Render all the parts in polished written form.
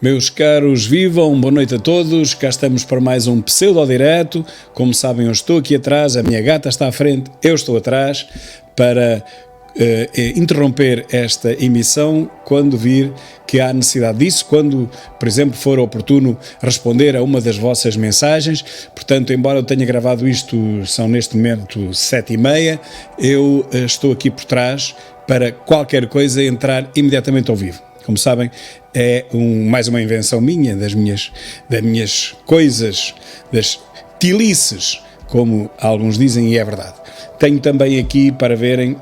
Meus caros, vivam, boa noite a todos, cá estamos para mais um pseudo-direto. Como sabem, eu estou aqui atrás, a minha gata está à frente, eu estou atrás, para interromper esta emissão quando vir que há necessidade disso, quando, por exemplo, for oportuno responder a uma das vossas mensagens. Portanto, embora eu tenha gravado isto, são neste momento 7h30, eu estou aqui por trás para qualquer coisa entrar imediatamente ao vivo. Como sabem, é mais uma invenção minha, das minhas coisas, das tilices, como alguns dizem, e é verdade. Tenho também aqui para verem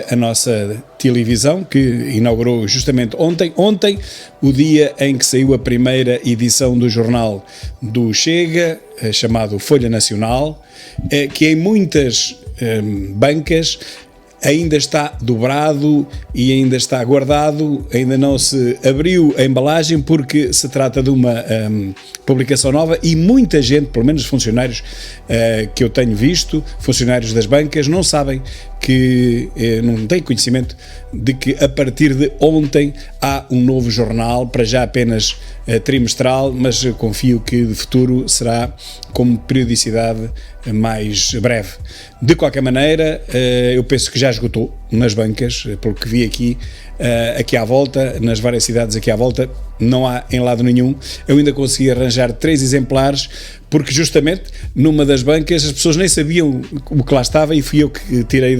a nossa televisão, que inaugurou justamente ontem, o dia em que saiu a primeira edição do jornal do Chega, chamado Folha Nacional, que em muitas bancas ainda está dobrado e ainda está guardado, ainda não se abriu a embalagem porque se trata de uma publicação nova e muita gente, pelo menos funcionários que eu tenho visto, funcionários das bancas, não sabem que, não têm conhecimento de que a partir de ontem há um novo jornal, para já apenas trimestral, mas confio que de futuro será com periodicidade mais breve. De qualquer maneira, eu penso que já esgotou nas bancas, pelo que vi aqui à volta, nas várias cidades aqui à volta, não há em lado nenhum. Eu ainda consegui arranjar 3 exemplares, porque justamente numa das bancas as pessoas nem sabiam o que lá estava e fui eu que tirei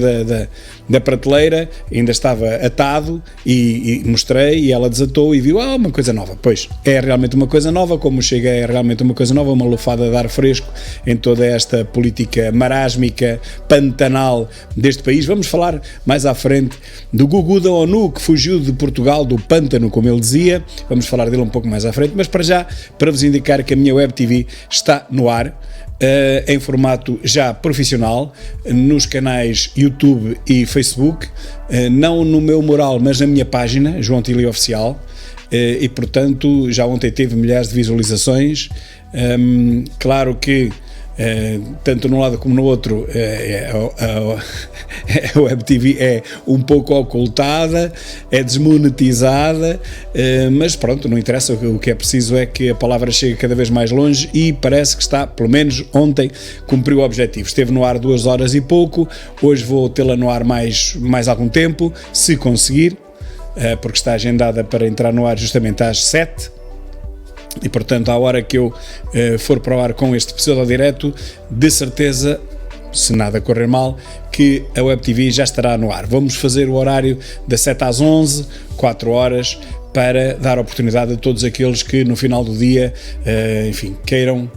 da prateleira, ainda estava atado e mostrei e ela desatou e viu, uma coisa nova. Pois, é realmente uma coisa nova, como Chega é realmente uma coisa nova, uma lufada de ar fresco em toda esta política marásmica, pantanal deste país. Vamos falar mais à frente do Gugu da ONU, que fugiu de Portugal, do pântano, como ele dizia. Vamos falar dele um pouco mais à frente, mas para já, para vos indicar que a minha web TV está no ar, em formato já profissional, nos canais YouTube e Facebook, não no meu mural, mas na minha página, João Tilly Oficial, e portanto já ontem teve milhares de visualizações. Claro que tanto num lado como no outro a Web TV é um pouco ocultada, é desmonetizada, mas pronto, não interessa, o que é preciso é que a palavra chegue cada vez mais longe e parece que está, pelo menos ontem, cumpriu o objetivo. Esteve no ar 2 horas e pouco, hoje vou tê-la no ar mais algum tempo, se conseguir, porque está agendada para entrar no ar justamente às 7h. E portanto, à hora que eu for para o ar com este pseudo-direto, de certeza, se nada correr mal, que a Web TV já estará no ar. Vamos fazer o horário das 7 às 11, 4 horas, para dar oportunidade a todos aqueles que no final do dia, queiram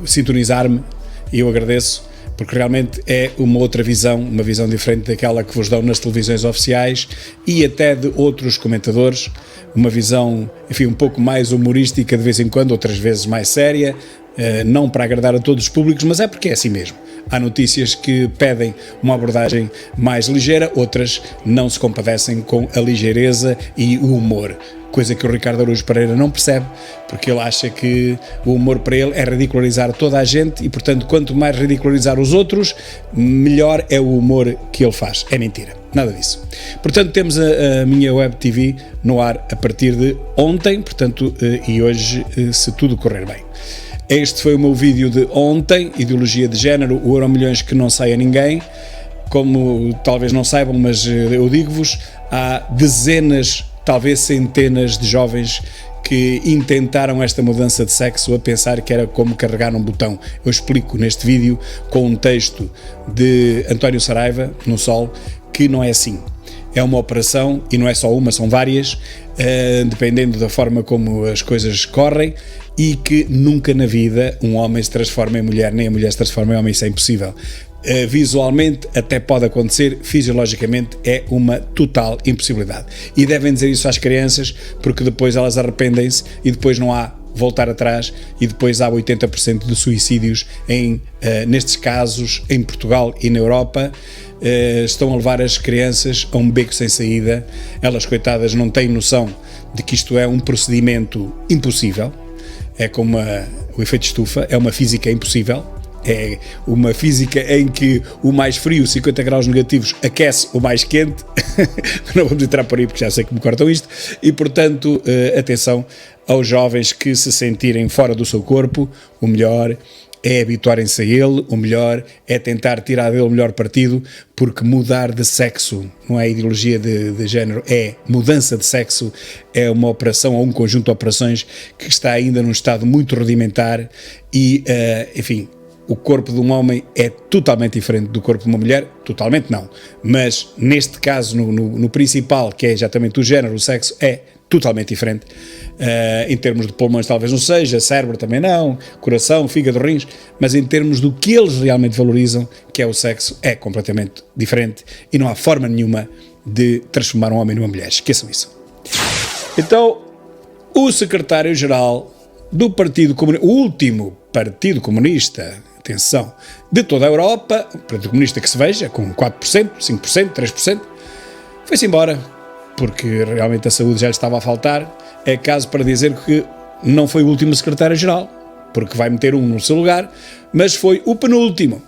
sintonizar-me, e eu agradeço, porque realmente é uma outra visão, uma visão diferente daquela que vos dão nas televisões oficiais e até de outros comentadores, uma visão, um pouco mais humorística de vez em quando, outras vezes mais séria, não para agradar a todos os públicos, mas é porque é assim mesmo. Há notícias que pedem uma abordagem mais ligeira, outras não se compadecem com a ligeireza e o humor, coisa que o Ricardo Araújo Pereira não percebe, porque ele acha que o humor para ele é ridicularizar toda a gente e, portanto, quanto mais ridicularizar os outros, melhor é o humor que ele faz. É mentira, nada disso. Portanto, temos a minha Web TV no ar a partir de ontem, portanto, e hoje, se tudo correr bem. Este foi o meu vídeo de ontem, Ideologia de Género, o Euromilhões que não sai a ninguém. Como talvez não saibam, mas eu digo-vos, há dezenas, talvez centenas de jovens que intentaram esta mudança de sexo a pensar que era como carregar um botão. Eu explico neste vídeo com um texto de António Saraiva, no Sol, que não é assim. É uma operação, e não é só uma, são várias, dependendo da forma como as coisas correm, e que nunca na vida um homem se transforma em mulher, nem a mulher se transforma em homem, isso é impossível. Visualmente até pode acontecer, fisiologicamente é uma total impossibilidade. E devem dizer isso às crianças, porque depois elas arrependem-se e depois não há voltar atrás, e depois há 80% de suicídios nestes casos em Portugal e na Europa. Estão a levar as crianças a um beco sem saída. Elas, coitadas, não têm noção de que isto é um procedimento impossível. É como o efeito estufa, é uma física impossível. é uma física em que o mais frio, 50 graus negativos, aquece o mais quente. Não vamos entrar por aí porque já sei que me cortam isto. E, portanto, atenção aos jovens que se sentirem fora do seu corpo. O melhor é habituarem-se a ele, o melhor é tentar tirar dele o melhor partido, porque mudar de sexo não é ideologia de género, é mudança de sexo, é uma operação ou um conjunto de operações que está ainda num estado muito rudimentar e, enfim, o corpo de um homem é totalmente diferente do corpo de uma mulher, totalmente não, mas neste caso, no principal, que é exatamente o género, o sexo, é totalmente diferente. Em termos de pulmões talvez não seja, cérebro também não, coração, fígado, rins, mas em termos do que eles realmente valorizam, que é o sexo, é completamente diferente e não há forma nenhuma de transformar um homem numa mulher, esqueçam isso. Então, o secretário-geral do Partido Comunista, o último Partido Comunista, atenção, de toda a Europa, o Partido Comunista que se veja, com 4%, 5%, 3%, foi-se embora, porque realmente a saúde já lhe estava a faltar. É caso para dizer que não foi o último secretário-geral, porque vai meter um no seu lugar, mas foi o penúltimo.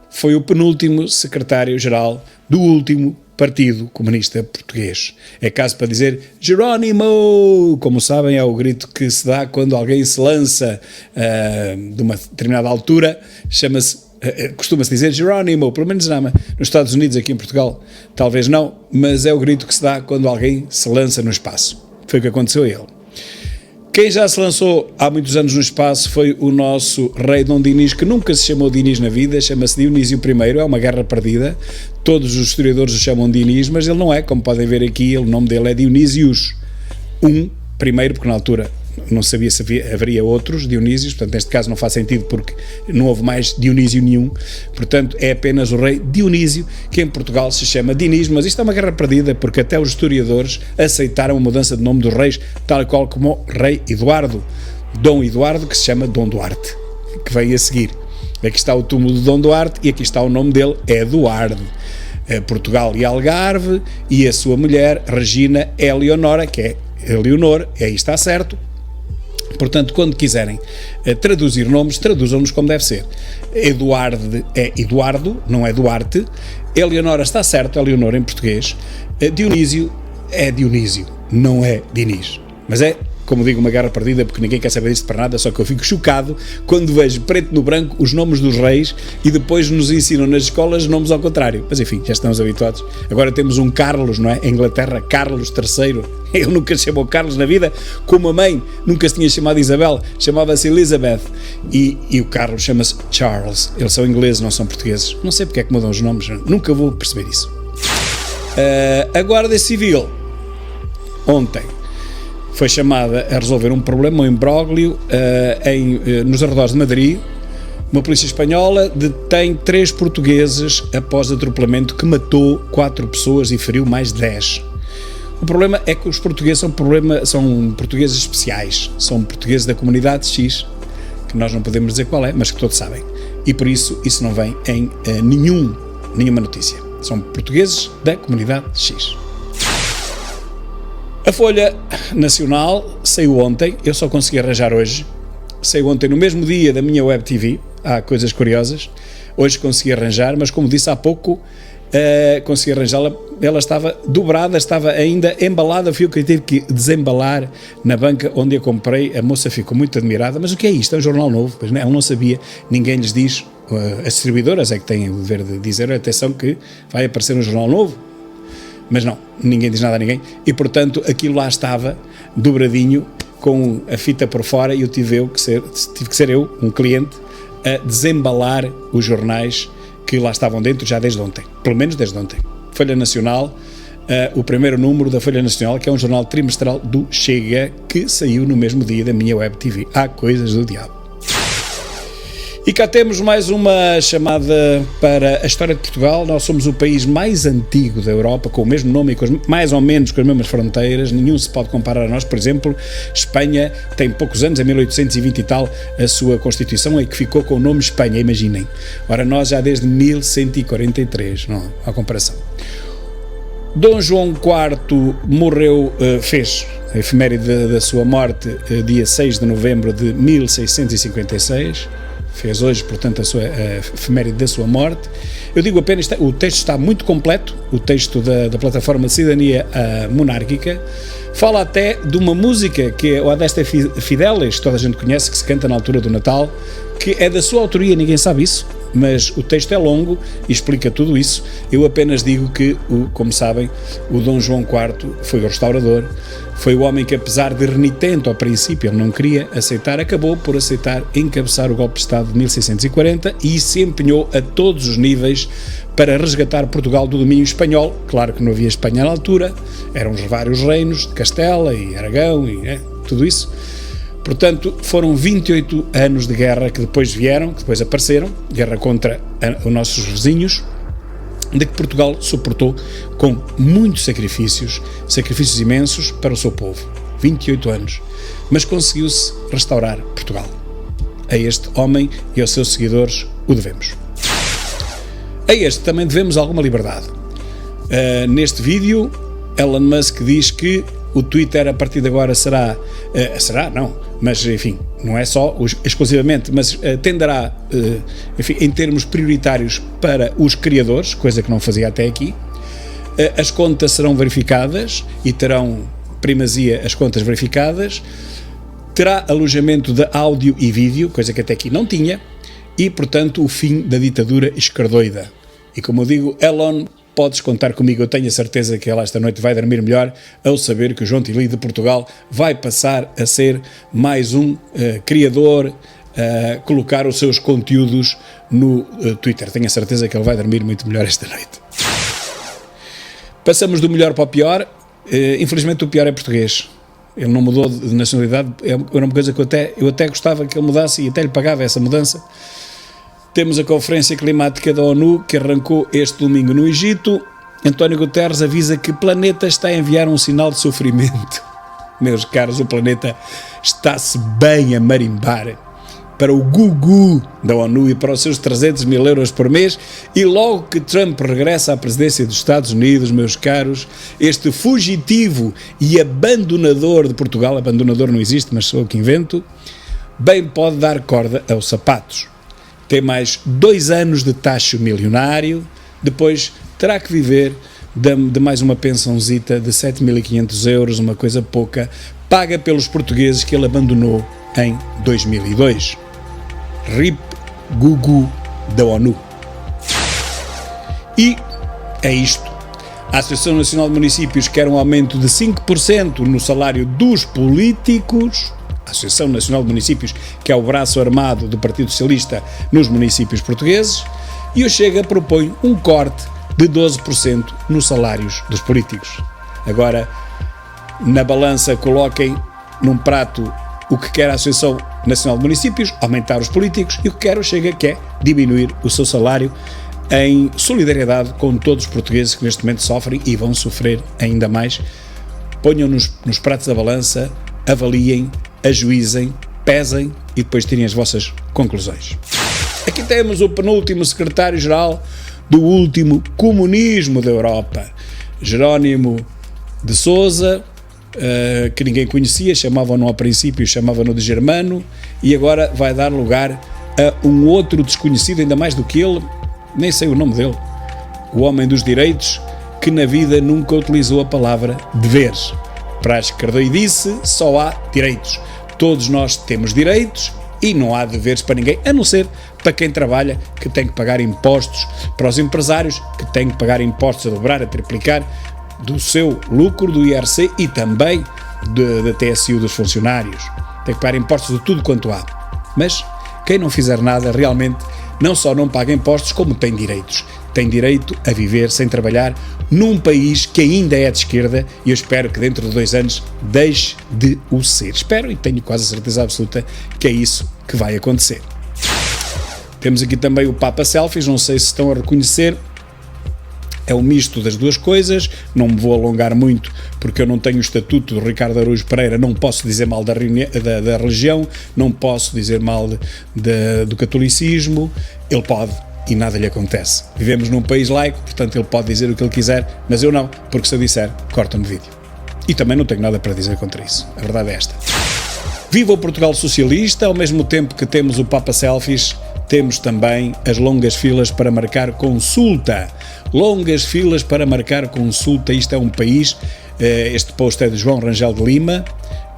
Foi o penúltimo secretário-geral do último Partido Comunista Português. É caso para dizer Jerónimo! Como sabem, é o grito que se dá quando alguém se lança de uma determinada altura, costuma-se dizer Jerónimo, pelo menos nos Estados Unidos, aqui em Portugal, talvez não, mas é o grito que se dá quando alguém se lança no espaço. Foi o que aconteceu a ele. Quem já se lançou há muitos anos no espaço foi o nosso rei Dom Dinis, que nunca se chamou Dinis na vida, chama-se Dionísio I, é uma guerra perdida, todos os historiadores o chamam Dinis, mas ele não é, como podem ver aqui, o nome dele é Dionísios primeiro, porque na altura não sabia se haveria outros Dionísios, portanto neste caso não faz sentido porque não houve mais Dionísio nenhum, portanto é apenas o rei Dionísio, que em Portugal se chama Dinis, mas isto é uma guerra perdida porque até os historiadores aceitaram a mudança de nome dos reis, tal e qual como o rei Eduardo, Dom Eduardo, que se chama Dom Duarte, que vem a seguir. Aqui está o túmulo de Dom Duarte e aqui está o nome dele, Eduardo. Portugal e Algarve, e a sua mulher Regina Eleonora, que é Eleonor, aí está certo. Portanto, quando quiserem traduzir nomes, traduzam-nos como deve ser. Eduardo é Eduardo, não é Duarte. Eleonora está certo, Eleonora em português. Dionísio é Dionísio, não é Dinis. Mas é, como digo, uma guerra perdida porque ninguém quer saber disto para nada, só que eu fico chocado quando vejo preto no branco os nomes dos reis e depois nos ensinam nas escolas nomes ao contrário. Mas enfim, já estamos habituados. Agora temos um Carlos, não é? Em Inglaterra, Carlos III. Ele nunca se chamou Carlos na vida, como a mãe nunca se tinha chamado Isabel, chamava-se Elizabeth. E o Carlos chama-se Charles. Eles são ingleses, não são portugueses. Não sei porque é que mudam os nomes, nunca vou perceber isso. A Guarda Civil, ontem, foi chamada a resolver um problema, um imbróglio, nos arredores de Madrid. Uma polícia espanhola detém 3 portugueses após atropelamento que matou 4 pessoas e feriu mais 10. O problema é que os portugueses são portugueses especiais, são portugueses da comunidade X, que nós não podemos dizer qual é, mas que todos sabem. E por isso não vem em nenhuma notícia. São portugueses da comunidade X. A Folha Nacional saiu ontem, eu só consegui arranjar hoje, saiu ontem no mesmo dia da minha Web TV, há coisas curiosas, hoje consegui arranjar, mas como disse há pouco, consegui arranjá-la, ela estava dobrada, estava ainda embalada, fui eu que tive que desembalar na banca onde a comprei, a moça ficou muito admirada, mas o que é isto? É um jornal novo, pois ela não sabia, ninguém lhes diz, as distribuidoras é que têm o dever de dizer, atenção que vai aparecer um jornal novo, mas não, ninguém diz nada a ninguém, e portanto aquilo lá estava dobradinho, com a fita por fora, e eu tive que ser eu, um cliente, a desembalar os jornais que lá estavam dentro já desde ontem, pelo menos desde ontem. Folha Nacional, o primeiro número da Folha Nacional, que é um jornal trimestral do Chega, que saiu no mesmo dia da minha Web TV. Há coisas do diabo. E cá temos mais uma chamada para a história de Portugal. Nós somos o país mais antigo da Europa, com o mesmo nome e mais ou menos com as mesmas fronteiras. Nenhum se pode comparar a nós. Por exemplo, Espanha tem poucos anos, em 1820 e tal, a sua Constituição é que ficou com o nome Espanha, imaginem. Ora, nós já desde 1143, não há comparação. Dom João IV morreu, fez a efeméride da sua morte dia 6 de novembro de 1656, fez hoje, portanto, a efeméride da sua morte. Eu digo apenas, o texto está muito completo, o texto da plataforma de cidadania monárquica. Fala até de uma música que é o Adeste Fidelis, que toda a gente conhece, que se canta na altura do Natal, que é da sua autoria, ninguém sabe isso, mas o texto é longo e explica tudo isso. Eu apenas digo que, como sabem, o Dom João IV foi o restaurador, foi o homem que, apesar de renitente ao princípio, ele não queria aceitar, acabou por aceitar encabeçar o golpe de Estado de 1640 e se empenhou a todos os níveis para resgatar Portugal do domínio espanhol. Claro que não havia Espanha na altura, eram os vários reinos de Castela e Aragão e tudo isso. Portanto, foram 28 anos de guerra que depois vieram, que depois apareceram, guerra contra os nossos vizinhos, de que Portugal suportou com muitos sacrifícios imensos para o seu povo. 28 anos. Mas conseguiu-se restaurar Portugal. A este homem e aos seus seguidores o devemos. A este também devemos alguma liberdade. Neste vídeo, Elon Musk diz que o Twitter a partir de agora será não, mas enfim, não é só exclusivamente, mas tenderá, enfim, em termos prioritários para os criadores, coisa que não fazia até aqui. As contas serão verificadas e terão primazia as contas verificadas, terá alojamento de áudio e vídeo, coisa que até aqui não tinha, e portanto o fim da ditadura esquerdoida. E como eu digo, Elon, podes contar comigo, eu tenho a certeza que ela esta noite vai dormir melhor ao saber que o João Tili de Portugal vai passar a ser mais um criador, colocar os seus conteúdos no Twitter. Tenho a certeza que ele vai dormir muito melhor esta noite. Passamos do melhor para o pior. Infelizmente o pior é português. Ele não mudou de nacionalidade, era uma coisa que eu até gostava que ele mudasse e até lhe pagava essa mudança. Temos a Conferência Climática da ONU, que arrancou este domingo no Egito. António Guterres avisa que o planeta está a enviar um sinal de sofrimento. Meus caros, o planeta está-se bem a marimbar para o gugu da ONU e para os seus 300 mil euros por mês. E logo que Trump regressa à presidência dos Estados Unidos, meus caros, este fugitivo e abandonador de Portugal, abandonador não existe, mas sou eu que invento, bem pode dar corda aos sapatos. Tem mais 2 anos de tacho milionário, depois terá que viver de mais uma pensãozita de 7.500 euros, uma coisa pouca, paga pelos portugueses que ele abandonou em 2002. RIP Gugu da ONU. E é isto. A Associação Nacional de Municípios quer um aumento de 5% no salário dos políticos. A Associação Nacional de Municípios, que é o braço armado do Partido Socialista nos municípios portugueses, e o Chega propõe um corte de 12% nos salários dos políticos. Agora, na balança, coloquem num prato o que quer a Associação Nacional de Municípios, aumentar os políticos, e o que quer o Chega, que é diminuir o seu salário em solidariedade com todos os portugueses que neste momento sofrem e vão sofrer ainda mais. Ponham nos pratos da balança, avaliem, ajuizem, pesem e depois tirem as vossas conclusões. Aqui temos o penúltimo secretário-geral do último comunismo da Europa, Jerónimo de Sousa, que ninguém conhecia, chamavam-no ao princípio, chamavam-no de Germano, e agora vai dar lugar a um outro desconhecido, ainda mais do que ele, nem sei o nome dele, o homem dos direitos, que na vida nunca utilizou a palavra deveres. Para a esquerdoidice só há direitos. Todos nós temos direitos e não há deveres para ninguém, a não ser para quem trabalha, que tem que pagar impostos, para os empresários, que têm que pagar impostos a dobrar, a triplicar do seu lucro, do IRC e também da TSU dos funcionários. Tem que pagar impostos de tudo quanto há. Mas quem não fizer nada realmente não só não paga impostos, como tem direitos. Tem direito a viver sem trabalhar num país que ainda é de esquerda e eu espero que dentro de 2 anos deixe de o ser. Espero e tenho quase a certeza absoluta que é isso que vai acontecer. Temos aqui também o Papa Selfies, não sei se estão a reconhecer, é um misto das duas coisas, não me vou alongar muito porque eu não tenho o estatuto do Ricardo Araújo Pereira, não posso dizer mal da religião, não posso dizer mal do catolicismo, ele pode e nada lhe acontece. Vivemos num país laico, portanto ele pode dizer o que ele quiser, mas eu não, porque se eu disser, corta-me vídeo. E também não tenho nada para dizer contra isso, a verdade é esta. Viva o Portugal socialista, ao mesmo tempo que temos o Papa Selfies, temos também as longas filas para marcar consulta. Longas filas para marcar consulta, isto é um país, este post é de João Rangel de Lima,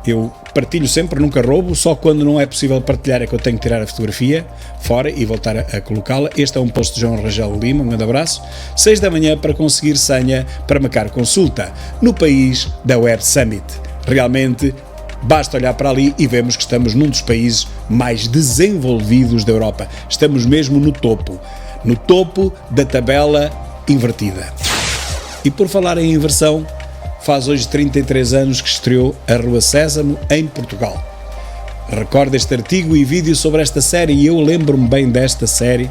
eu partilho sempre, nunca roubo, só quando não é possível partilhar é que eu tenho que tirar a fotografia fora e voltar a colocá-la. Este é um post de João Rangel de Lima, um grande abraço. 6 da manhã para conseguir senha para marcar consulta, no país da Web Summit. Realmente, basta olhar para ali e vemos que estamos num dos países mais desenvolvidos da Europa. Estamos mesmo no topo da tabela invertida. E por falar em inversão, faz hoje 33 anos que estreou a Rua Sésamo em Portugal. Recordo este artigo e vídeo sobre esta série e eu lembro-me bem desta série.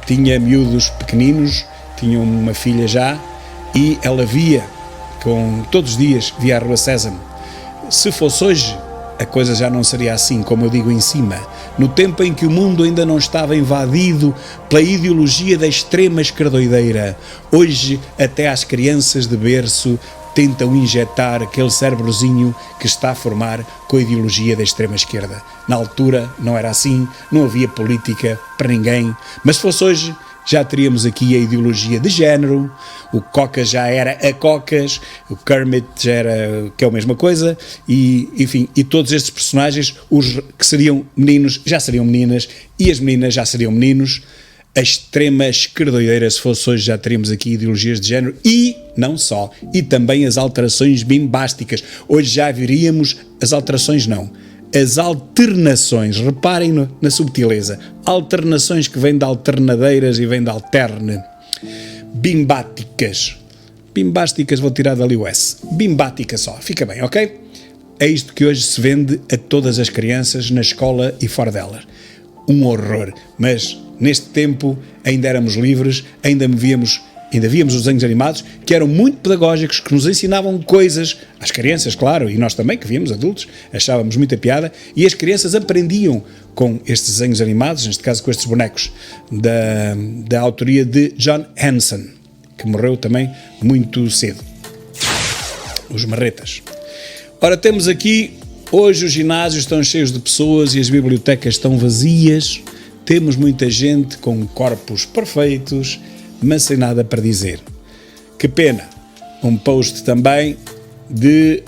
Tinha miúdos pequeninos, tinha uma filha já e ela via, todos os dias, via a Rua Sésamo. Se fosse hoje, a coisa já não seria assim, como eu digo em cima. No tempo em que o mundo ainda não estava invadido pela ideologia da extrema esquerdoideira, hoje até às crianças de berço tentam injetar aquele cérebrozinho que está a formar com a ideologia da extrema-esquerda. Na altura não era assim, não havia política para ninguém, mas se fosse hoje já teríamos aqui a ideologia de género, o Cocas já era a Cocas, o Kermit já era, que é a mesma coisa, e enfim, e todos estes personagens, os que seriam meninos já seriam meninas, e as meninas já seriam meninos. A extrema esquerdoideira, se fosse hoje, já teríamos aqui ideologias de género e não só, e também as alterações bimbásticas. Hoje já viríamos as alterações, não, as alternações, reparem na subtileza, alternações que vêm de alternadeiras e vêm de alterne, bimbáticas, vou tirar dali o S, bimbática só, fica bem, ok? É isto que hoje se vende a todas as crianças na escola e fora delas. Um horror, mas neste tempo ainda éramos livres, ainda víamos os desenhos animados que eram muito pedagógicos, que nos ensinavam coisas, às crianças, claro, e nós também, que víamos adultos, achávamos muita piada, e as crianças aprendiam com estes desenhos animados, neste caso com estes bonecos, da autoria de John Hanson, que morreu também muito cedo. Os marretas. Ora, temos aqui, hoje os ginásios estão cheios de pessoas e as bibliotecas estão vazias. Temos muita gente com corpos perfeitos, mas sem nada para dizer. Que pena. Um post também de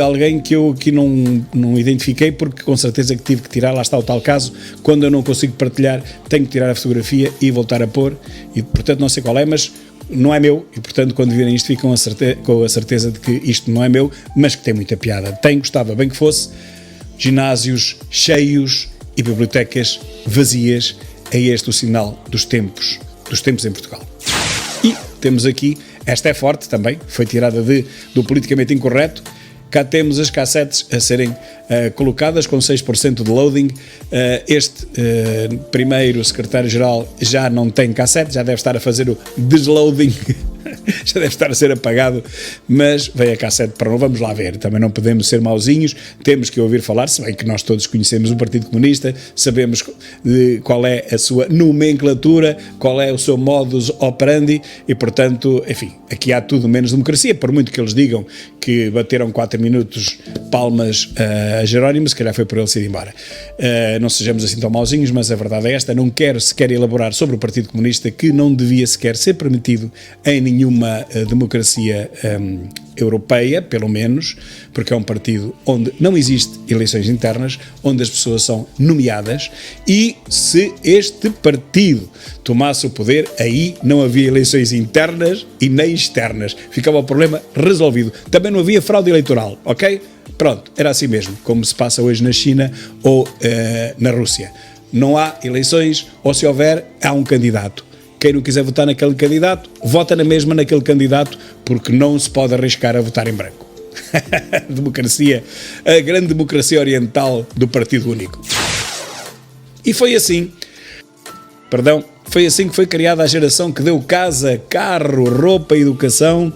alguém que eu aqui não identifiquei, porque com certeza que tive que tirar, lá está o tal caso, quando eu não consigo partilhar, tenho que tirar a fotografia e voltar a pôr, e portanto não sei qual é, mas não é meu, e portanto quando virem isto ficam com a certeza de que isto não é meu, mas que tem muita piada. Gostava bem que fosse. Ginásios cheios e bibliotecas vazias, é este o sinal dos tempos em Portugal. E temos aqui, esta é forte também, foi tirada do politicamente incorreto. Cá temos as cassetes a serem colocadas com 6% de loading. Este primeiro secretário-geral já não tem cassete, já deve estar a fazer o desloading, já deve estar a ser apagado, mas veio a cassete para não, vamos lá ver, também não podemos ser mauzinhos, temos que ouvir falar, se bem que nós todos conhecemos o Partido Comunista, sabemos qual é a sua nomenclatura, qual é o seu modus operandi e, portanto, enfim, aqui há tudo menos democracia, por muito que eles digam que bateram 4 minutos palmas a Jerónimo, se calhar foi por ele se ir embora. Não sejamos assim tão mauzinhos, mas a verdade é esta, não quero sequer elaborar sobre o Partido Comunista, que não devia sequer ser permitido em nenhuma democracia europeia, pelo menos, porque é um partido onde não existe eleições internas, onde as pessoas são nomeadas, e se este partido tomasse o poder, aí não havia eleições internas e nem externas, ficava o problema resolvido. Também não havia fraude eleitoral, ok? Pronto, era assim mesmo, como se passa hoje na China ou na Rússia. Não há eleições, ou se houver, há um candidato. Quem não quiser votar naquele candidato, vota na mesma naquele candidato, porque não se pode arriscar a votar em branco. Democracia, a grande democracia oriental do Partido Único. E foi assim que foi criada a geração que deu casa, carro, roupa e educação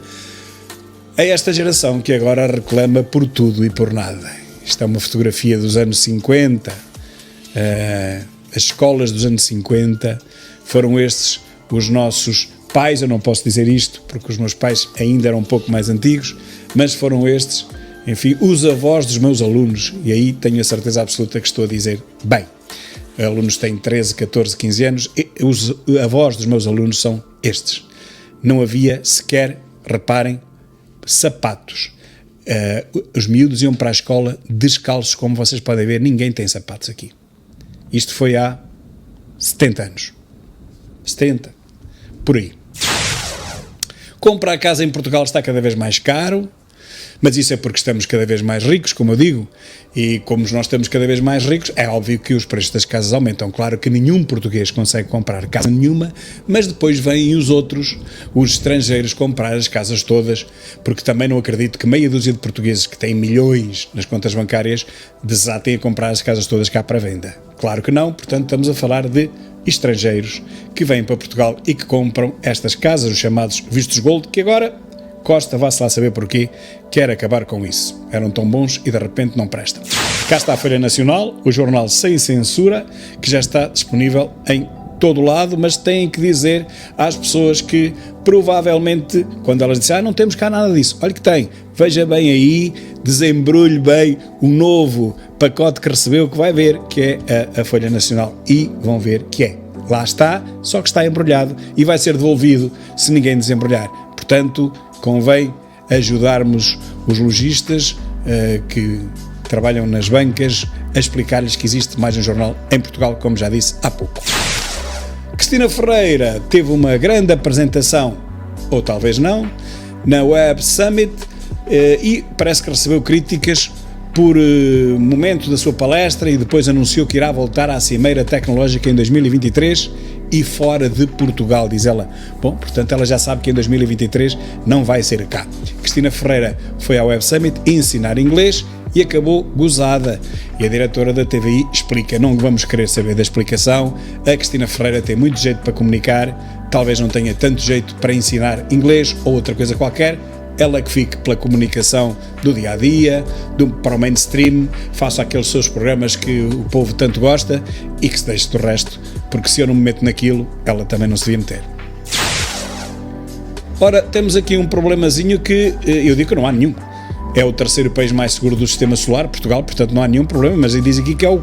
a esta geração que agora reclama por tudo e por nada. Isto é uma fotografia dos anos 50, as escolas dos anos 50, foram estes os nossos pais, eu não posso dizer isto porque os meus pais ainda eram um pouco mais antigos, mas foram estes enfim, os avós dos meus alunos, e aí tenho a certeza absoluta que estou a dizer bem. Alunos têm 13, 14, 15 anos, e os avós dos meus alunos são estes. Não havia sequer, reparem, sapatos. Os miúdos iam para a escola descalços, como vocês podem ver, ninguém tem sapatos aqui. Isto foi há 70 anos. 70, por aí. Comprar casa em Portugal está cada vez mais caro, mas isso é porque estamos cada vez mais ricos, como eu digo, e como nós estamos cada vez mais ricos, é óbvio que os preços das casas aumentam. Claro que nenhum português consegue comprar casa nenhuma, mas depois vêm os outros, os estrangeiros, comprar as casas todas, porque também não acredito que meia dúzia de portugueses que têm milhões nas contas bancárias desatem a comprar as casas todas cá para venda. Claro que não, portanto estamos a falar de estrangeiros que vêm para Portugal e que compram estas casas, os chamados vistos gold, que agora Costa, vá-se lá saber porquê, quer acabar com isso. Eram tão bons e de repente não prestam. Cá está a Folha Nacional, o jornal sem censura, que já está disponível em todo lado, mas têm que dizer às pessoas que provavelmente, quando elas dizem, não temos cá nada disso, olha que tem, veja bem aí, desembrulhe bem o novo pacote que recebeu, que vai ver que é a Folha Nacional, e vão ver que é. Lá está, só que está embrulhado e vai ser devolvido se ninguém desembrulhar. Portanto, convém ajudarmos os lojistas que trabalham nas bancas a explicar-lhes que existe mais um jornal em Portugal, como já disse há pouco. Cristina Ferreira teve uma grande apresentação, ou talvez não, na Web Summit e parece que recebeu críticas por momento da sua palestra e depois anunciou que irá voltar à Cimeira Tecnológica em 2023 e fora de Portugal, diz ela. Bom, portanto ela já sabe que em 2023 não vai ser cá. Cristina Ferreira foi à Web Summit ensinar inglês e acabou gozada. E a diretora da TVI explica, não vamos querer saber da explicação, a Cristina Ferreira tem muito jeito para comunicar, talvez não tenha tanto jeito para ensinar inglês ou outra coisa qualquer, ela que fique pela comunicação do dia-a-dia, para o mainstream, faça aqueles seus programas que o povo tanto gosta e que se deixe do resto, porque se eu não me meto naquilo, ela também não se devia meter. Ora, temos aqui um problemazinho que eu digo que não há nenhum. É o terceiro país mais seguro do sistema solar, Portugal, portanto não há nenhum problema, mas ele diz aqui que é o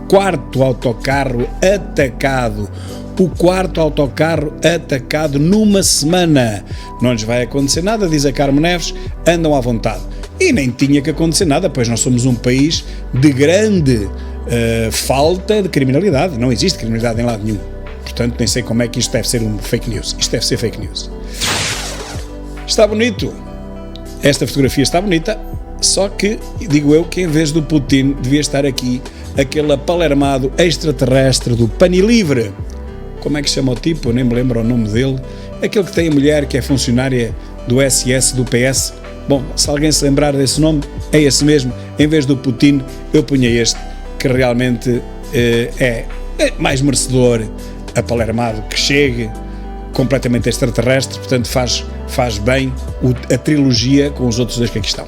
quarto autocarro atacado. O quarto autocarro atacado numa semana. Não lhes vai acontecer nada, diz a Carmo Neves, andam à vontade. E nem tinha que acontecer nada, pois nós somos um país de grande falta de criminalidade. Não existe criminalidade em lado nenhum. Portanto, nem sei como é que isto deve ser um fake news. Isto deve ser fake news. Está bonito. Esta fotografia está bonita, só que, digo eu, que em vez do Putin devia estar aqui aquele apalermado extraterrestre do Panilivre. Como é que se chama o tipo? Eu nem me lembro o nome dele. Aquele que tem a mulher que é funcionária do SS, do PS. Bom, se alguém se lembrar desse nome, é esse mesmo. Em vez do Putin, eu punha este, que realmente é mais merecedor, apalermado, que chegue, completamente extraterrestre, portanto faz bem a trilogia com os outros dois que aqui estão.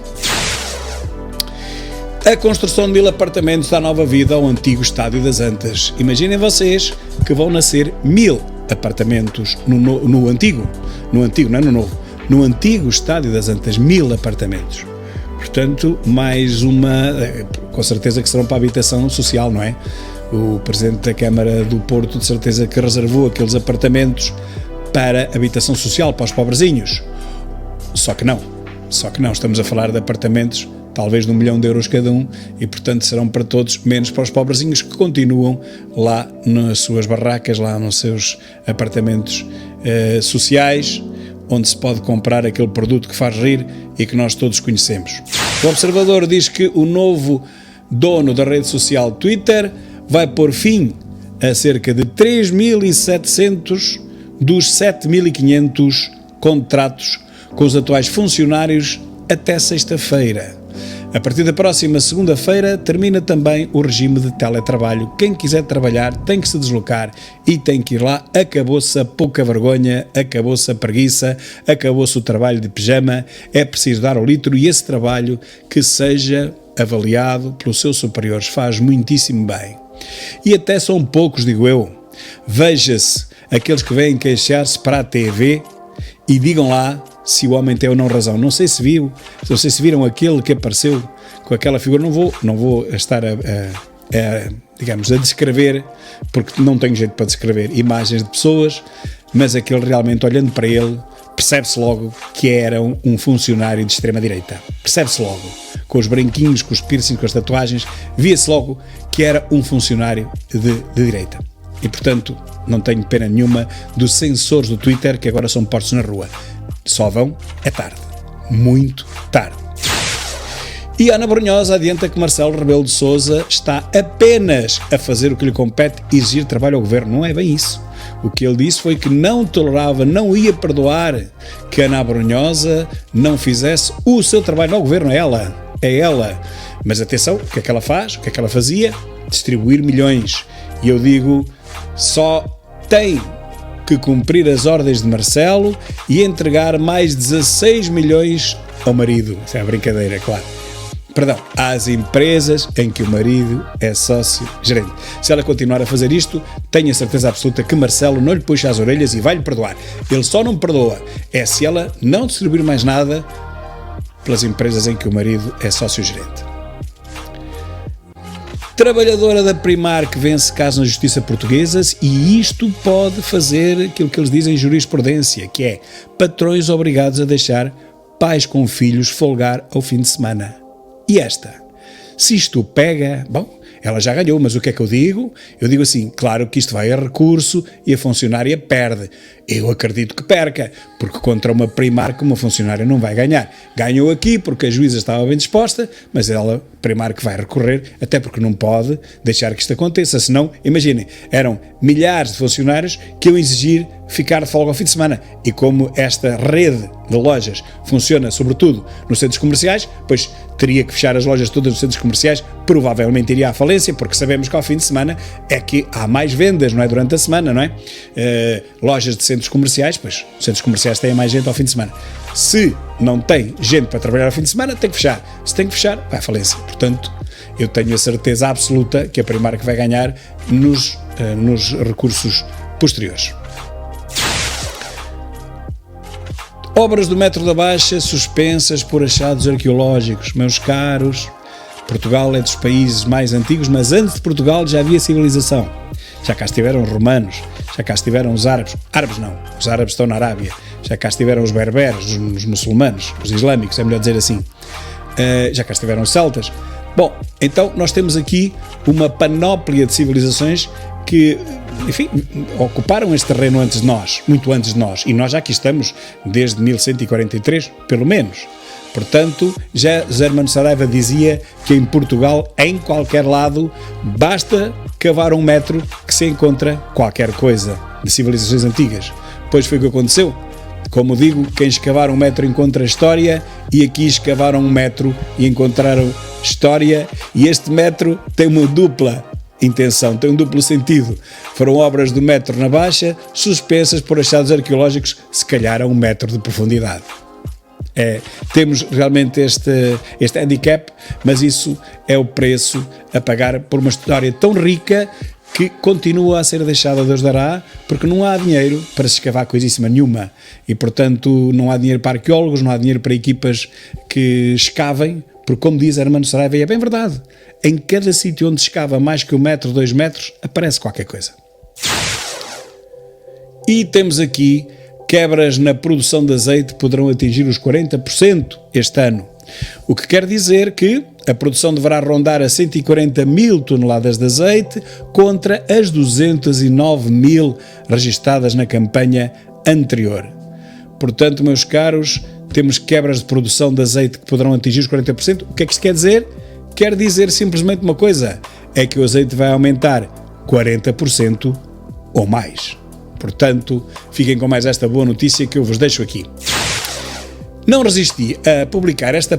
A construção de 1000 apartamentos dá nova vida ao antigo Estádio das Antas. Imaginem vocês que vão nascer 1000 apartamentos no antigo, não é no novo, no antigo Estádio das Antas, 1000 apartamentos. Portanto, mais uma, com certeza que serão para a habitação social, não é? O Presidente da Câmara do Porto, de certeza que reservou aqueles apartamentos para habitação social, para os pobrezinhos. Só que não, estamos a falar de apartamentos talvez de 1 milhão de euros cada um, e portanto serão para todos, menos para os pobrezinhos que continuam lá nas suas barracas, lá nos seus apartamentos sociais, onde se pode comprar aquele produto que faz rir e que nós todos conhecemos. O Observador diz que o novo dono da rede social Twitter vai pôr fim a cerca de 3.700 dos 7.500 contratos com os atuais funcionários até sexta-feira. A partir da próxima segunda-feira termina também o regime de teletrabalho. Quem quiser trabalhar tem que se deslocar e tem que ir lá. Acabou-se a pouca vergonha, acabou-se a preguiça, acabou-se o trabalho de pijama. É preciso dar ao litro e esse trabalho que seja avaliado pelos seus superiores faz muitíssimo bem. E até são poucos, digo eu. Veja-se aqueles que vêm queixar-se para a TV e digam lá se o homem tem ou não razão. Não sei se viram aquele que apareceu com aquela figura. Não vou estar digamos, a descrever, porque não tenho jeito para descrever imagens de pessoas, mas aquele realmente, olhando para ele, percebe-se logo que era um funcionário de extrema-direita. Percebe-se logo. Com os branquinhos, com os piercings, com as tatuagens, via-se logo que era um funcionário de direita. E, portanto, não tenho pena nenhuma dos censores do Twitter, que agora são postos na rua. Só vão é tarde. Muito tarde. E Ana Brunhosa adianta que Marcelo Rebelo de Sousa está apenas a fazer o que lhe compete, exigir trabalho ao governo. Não é bem isso. O que ele disse foi que não tolerava, não ia perdoar que Ana Brunhosa não fizesse o seu trabalho ao governo. É ela. Mas atenção, o que é que ela faz? O que é que ela fazia? Distribuir milhões. E eu digo, só tem que cumprir as ordens de Marcelo e entregar mais 16 milhões ao marido. Isso é uma brincadeira, claro. Perdão, às empresas em que o marido é sócio-gerente. Se ela continuar a fazer isto, tenho a certeza absoluta que Marcelo não lhe puxa as orelhas e vai-lhe perdoar. Ele só não perdoa se ela não distribuir mais nada pelas empresas em que o marido é sócio-gerente. Trabalhadora da Primark vence caso na justiça portuguesa e isto pode fazer aquilo que eles dizem em jurisprudência, que é patrões obrigados a deixar pais com filhos folgar ao fim de semana. E esta? Se isto pega, bom, ela já ganhou, mas o que é que eu digo? Eu digo assim, claro que isto vai a recurso e a funcionária perde. Eu acredito que perca, porque contra uma Primark uma funcionária não vai ganhar. Ganhou aqui porque a juíza estava bem disposta, mas ela, Primark, vai recorrer, até porque não pode deixar que isto aconteça. Senão, imaginem, eram milhares de funcionários que iam exigir ficar de folga ao fim de semana. E como esta rede de lojas funciona sobretudo nos centros comerciais, pois teria que fechar as lojas todas nos centros comerciais, provavelmente iria à falência, porque sabemos que ao fim de semana é que há mais vendas, não é? Durante a semana, não é? Lojas de centros comerciais, pois os centros comerciais têm mais gente ao fim de semana. Se não tem gente para trabalhar ao fim de semana, tem que fechar. Se tem que fechar, vai à falência. Portanto, eu tenho a certeza absoluta que a Primark vai ganhar nos recursos posteriores. Obras do Metro da Baixa suspensas por achados arqueológicos. Meus caros, Portugal é dos países mais antigos, mas antes de Portugal já havia civilização. Já cá estiveram os romanos, já cá estiveram os árabes. Árabes não, os árabes estão na Arábia. Já cá estiveram os berberes, os muçulmanos, os islâmicos, é melhor dizer assim. Já cá estiveram os celtas. Bom, então nós temos aqui uma panóplia de civilizações que, enfim, ocuparam este terreno antes de nós, muito antes de nós, e nós já aqui estamos desde 1143, pelo menos. Portanto, já José Hermano Saraiva dizia que em Portugal, em qualquer lado, basta cavar 1 metro que se encontra qualquer coisa de civilizações antigas. Pois foi o que aconteceu. Como digo, quem escavar 1 metro encontra história, e aqui escavaram 1 metro e encontraram história, e este metro tem uma dupla intenção, tem um duplo sentido. Foram obras do metro na Baixa, suspensas por achados arqueológicos, se calhar a 1 metro de profundidade. Temos realmente este handicap, mas isso é o preço a pagar por uma história tão rica que continua a ser deixada a Deus dará, porque não há dinheiro para se escavar coisíssima nenhuma e, portanto, não há dinheiro para arqueólogos, não há dinheiro para equipas que escavem, porque, como diz Hermano Saraiva, e é bem verdade, em cada sítio onde se escava mais que 1 metro, 2 metros, aparece qualquer coisa. E temos aqui quebras na produção de azeite poderão atingir os 40% este ano, o que quer dizer que a produção deverá rondar a 140 mil toneladas de azeite contra as 209 mil registadas na campanha anterior. Portanto, meus caros, temos quebras de produção de azeite que poderão atingir os 40%. O que é que isto quer dizer? Quer dizer simplesmente uma coisa, é que o azeite vai aumentar 40% ou mais. Portanto, fiquem com mais esta boa notícia que eu vos deixo aqui. Não resisti a publicar esta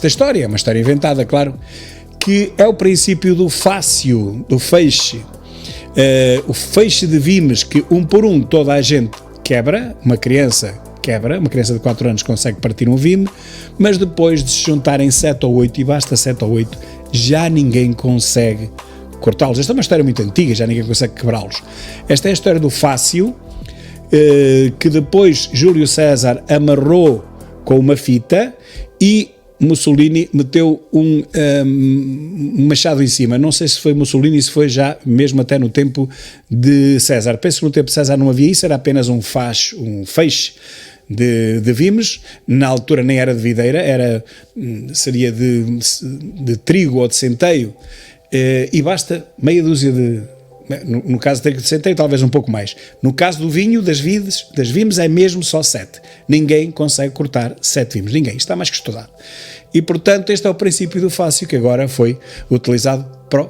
história, uma história inventada, claro, que é o princípio do fácio, do feixe. O feixe de vimes que, um por um, toda a gente quebra, uma criança de 4 anos consegue partir um vime, mas depois de se juntarem 7 ou 8, e basta 7 ou 8, já ninguém consegue cortá-los. Esta é uma história muito antiga, já ninguém consegue quebrá-los. Esta é a história do fácio, que depois Júlio César amarrou com uma fita e Mussolini meteu um machado em cima. Não sei se foi Mussolini, se foi já mesmo até no tempo de César. Penso que no tempo de César não havia isso, era apenas um feixe de vimes. Na altura nem era de videira, seria de trigo ou de centeio, e basta meia dúzia de... No caso de trigo de centeio, talvez um pouco mais. No caso do vinho, das vimes, é mesmo só 7. Ninguém consegue cortar 7 vimes. Ninguém. Está mais que estudado. E, portanto, este é o princípio do fácio, que agora foi utilizado para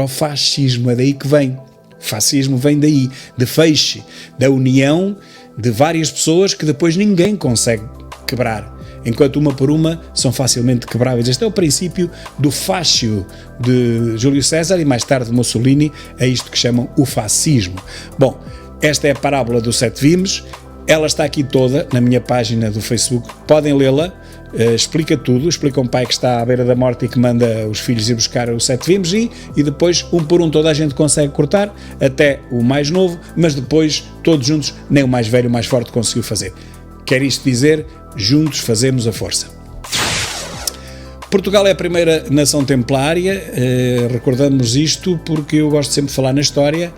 o fascismo. É daí que vem. Fascismo vem daí, de feixe, da união de várias pessoas que depois ninguém consegue quebrar. Enquanto uma por uma são facilmente quebráveis. Este é o princípio do fácio de Júlio César e mais tarde de Mussolini, é isto que chamam o fascismo. Bom, esta é a parábola dos 7 vimes, ela está aqui toda na minha página do Facebook, podem lê-la, explica tudo, explica um pai que está à beira da morte e que manda os filhos ir buscar os 7 vimes e depois, um por um, toda a gente consegue cortar, até o mais novo, mas depois, todos juntos, nem o mais velho, o mais forte conseguiu fazer. Quer isto dizer, juntos fazemos a força. Portugal é a primeira nação templária, recordamos isto porque eu gosto sempre de falar na história,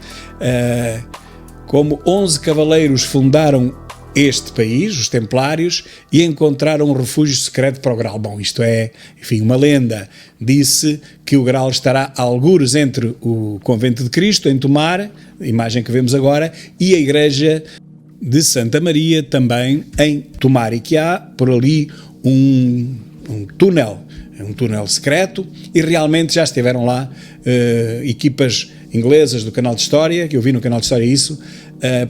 como 11 cavaleiros fundaram este país, os templários, e encontraram um refúgio secreto para o Graal. Bom, isto é, enfim, uma lenda. Disse que o Graal estará a algures entre o Convento de Cristo, em Tomar, a imagem que vemos agora, e a igreja de Santa Maria, também em Tomar, e que há por ali um túnel secreto, e realmente já estiveram lá equipas inglesas do canal de História, que eu vi no canal de História isso,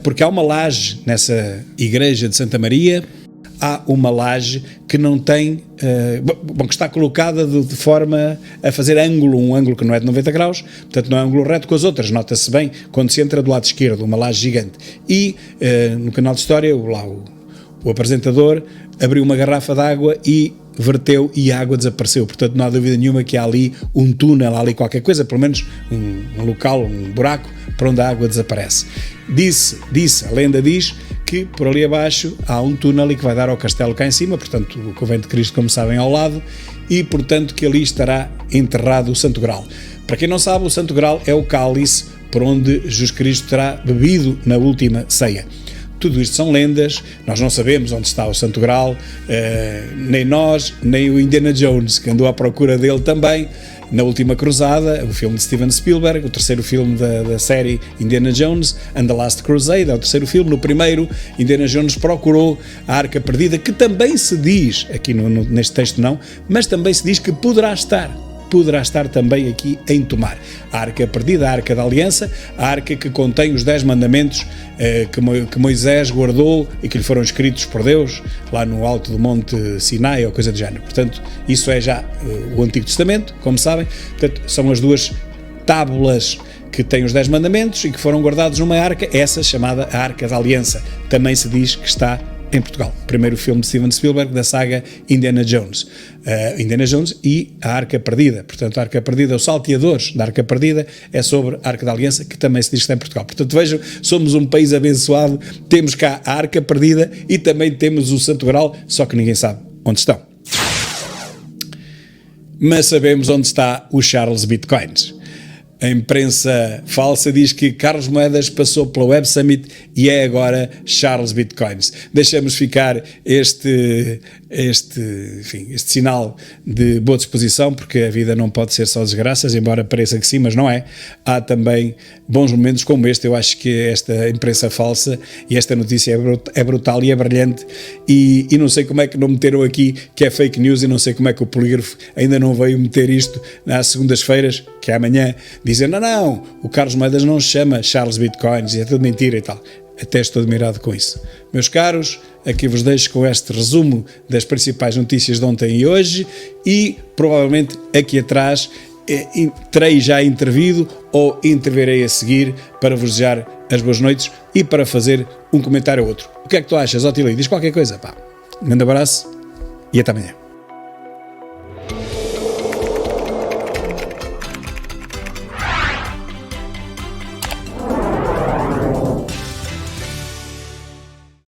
porque há uma laje nessa igreja de Santa Maria, há uma laje que não tem, que está colocada de forma a fazer um ângulo que não é de 90 graus, portanto não é um ângulo reto com as outras, nota-se bem quando se entra do lado esquerdo, uma laje gigante. E no canal de História, o apresentador abriu uma garrafa de água e verteu e a água desapareceu, portanto não há dúvida nenhuma que há ali um túnel, há ali qualquer coisa, pelo menos um local, um buraco para onde a água desaparece. A lenda diz que por ali abaixo há um túnel e que vai dar ao castelo cá em cima, portanto o Convento de Cristo, como sabem, ao lado, e portanto que ali estará enterrado o Santo Graal. Para quem não sabe, o Santo Graal é o cálice por onde Jesus Cristo terá bebido na última ceia. Tudo isto são lendas, nós não sabemos onde está o Santo Graal, nem nós, nem o Indiana Jones, que andou à procura dele também, na Última Cruzada, o filme de Steven Spielberg, o terceiro filme da série Indiana Jones, and the Last Crusade, é o terceiro filme. No primeiro, Indiana Jones procurou a Arca Perdida, que também se diz, aqui neste texto não, mas também se diz que poderá estar também aqui em Tomar. A Arca Perdida, a Arca da Aliança, a Arca que contém os 10 mandamentos que Moisés guardou e que lhe foram escritos por Deus lá no alto do Monte Sinai ou coisa do género. Portanto, isso é já o Antigo Testamento, como sabem. Portanto, são as duas tábulas que têm os 10 mandamentos e que foram guardados numa arca, essa chamada a Arca da Aliança. Também se diz que está em Portugal. Primeiro filme de Steven Spielberg da saga Indiana Jones. Indiana Jones e a Arca Perdida. Portanto, a Arca Perdida, os salteadores da Arca Perdida, é sobre a Arca da Aliança, que também se diz que está em Portugal. Portanto, vejam, somos um país abençoado, temos cá a Arca Perdida e também temos o Santo Graal, só que ninguém sabe onde estão. Mas sabemos onde está o Charles Bitcoins. A imprensa falsa diz que Carlos Moedas passou pela Web Summit e é agora Charles Bitcoins. Deixamos ficar este sinal de boa disposição, porque a vida não pode ser só desgraças, embora pareça que sim, mas não é. Há também bons momentos como este. Eu acho que esta imprensa falsa e esta notícia é brutal e é brilhante, e não sei como é que não meteram aqui que é fake news, e não sei como é que o Polígrafo ainda não veio meter isto nas segundas-feiras, que é amanhã, dizendo, não, o Carlos Moedas não se chama Charles Bitcoins, é tudo mentira e tal. Até estou admirado com isso. Meus caros, aqui vos deixo com este resumo das principais notícias de ontem e hoje, e provavelmente aqui atrás terei já intervido ou intervirei a seguir para vos desejar as boas noites e para fazer um comentário ou outro. O que é que tu achas, Otílio? Diz qualquer coisa, pá. Um grande abraço e até amanhã.